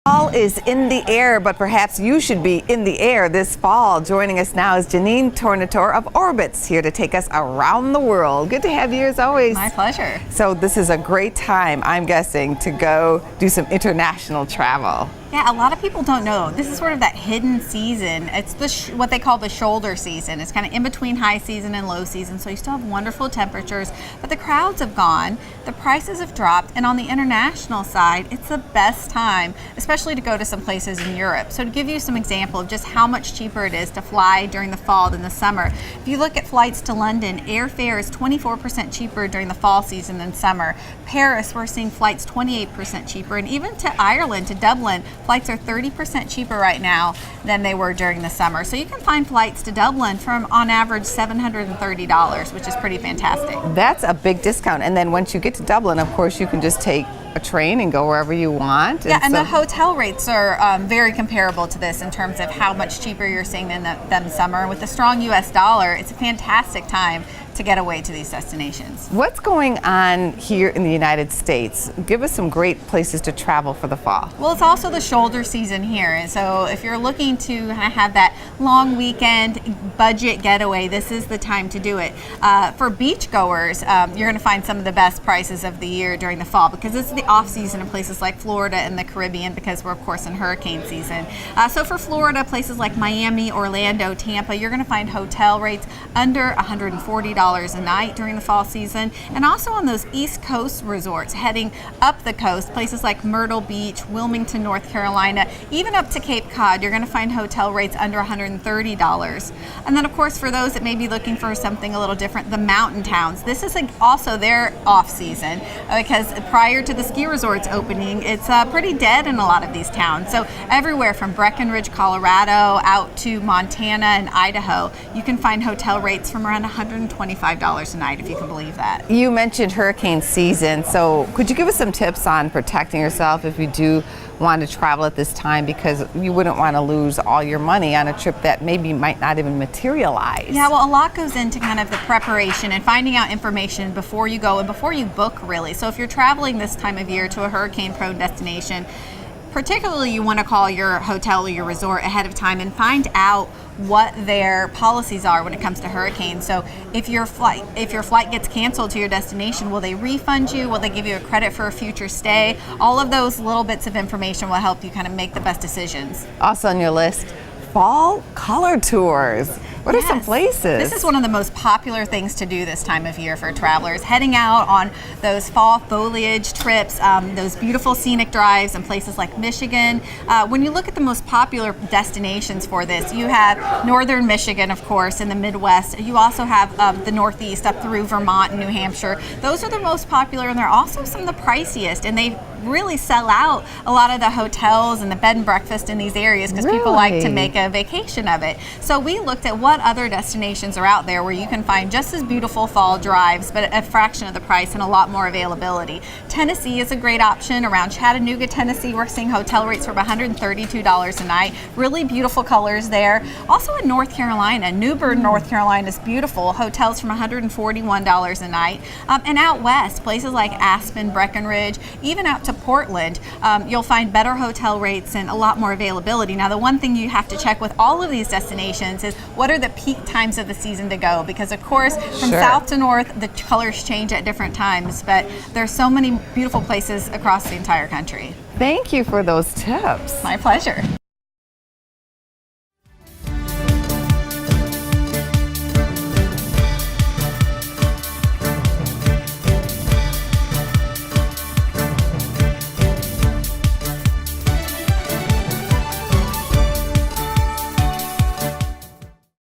Fall is in the air, but perhaps you should be in the air this fall. Joining us now is Jeanenne Tornatore of Orbitz, here to take us around the world. Good to have you as always. My pleasure. So this is a great time, I'm guessing, to go do some international travel. Yeah, a lot of people don't know. This is sort of that hidden season. It's what they call the shoulder season. It's kind of in between high season and low season, so you still have wonderful temperatures, but the crowds have gone, the prices have dropped, and on the international side, it's the best time, especially to go to some places in Europe. So to give you some example of just how much cheaper it is to fly during the fall than the summer, if you look at flights to London, airfare is 24% cheaper during the fall season than summer. Paris, we're seeing flights 28% cheaper, and even to Ireland, to Dublin, flights are 30% cheaper right now than they were during the summer. So you can find flights to Dublin from, on average, $730, which is pretty fantastic. That's a big discount. And then once you get to Dublin, of course, you can just take a train and go wherever you want. Yeah, and the hotel rates are very comparable to this in terms of how much cheaper you're seeing than summer. With the strong U.S. dollar, it's a fantastic time to get away to these destinations. What's going on here in the United States? Give us some great places to travel for the fall. Well, it's also the shoulder season here, and so if you're looking to have that long weekend budget getaway, this is the time to do it. For beachgoers, you're going to find some of the best prices of the year during the fall, because this is the off season in places like Florida and the Caribbean, because we're of course in hurricane season. So for Florida, places like Miami, Orlando, Tampa, you're going to find hotel rates under $140 a night during the fall season. And also on those East Coast resorts heading up the coast, places like Myrtle Beach, Wilmington, North Carolina, even up to Cape Cod, you're going to find hotel rates under $130. And then of course for those that may be looking for something a little different, the mountain towns. This is also their off season, because prior to the ski resorts opening, it's pretty dead in a lot of these towns. So everywhere from Breckenridge, Colorado, out to Montana and Idaho, you can find hotel rates from around $125 a night, if you can believe that. You mentioned hurricane season, so could you give us some tips on protecting yourself if you do want to travel at this time, because you wouldn't want to lose all your money on a trip that maybe might not even materialize? Yeah, well, a lot goes into kind of the preparation and finding out information before you go and before you book, really. So if you're traveling this time of year to a hurricane-prone destination, particularly you want to call your hotel or your resort ahead of time and find out what their policies are when it comes to hurricanes. So if your flight gets canceled to your destination, will they refund you? Will they give you a credit for a future stay? All of those little bits of information will help you kind of make the best decisions. Also on your list, fall color tours. What are some places? This is one of the most popular things to do this time of year for travelers, heading out on those fall foliage trips, those beautiful scenic drives in places like Michigan. When you look at the most popular destinations for this, you have northern Michigan, of course, in the Midwest. You also have the Northeast up through Vermont and New Hampshire. Those are the most popular, and they're also some of the priciest, and they really sell out a lot of the hotels and the bed and breakfast in these areas, because people like to make a vacation of it. So we looked at what other destinations are out there where you can find just as beautiful fall drives, but a fraction of the price and a lot more availability. Tennessee is a great option. Around Chattanooga, Tennessee, we're seeing hotel rates from $132 a night. Really beautiful colors there. Also in North Carolina, New Bern, North Carolina is beautiful. Hotels from $141 a night. And out west, places like Aspen, Breckenridge, even out to Portland, you'll find better hotel rates and a lot more availability. Now, the one thing you have to check with all of these destinations is what are the peak times of the season to go, because of course from south to north the colors change at different times, but there's so many beautiful places across the entire country. Thank you for those tips. My pleasure.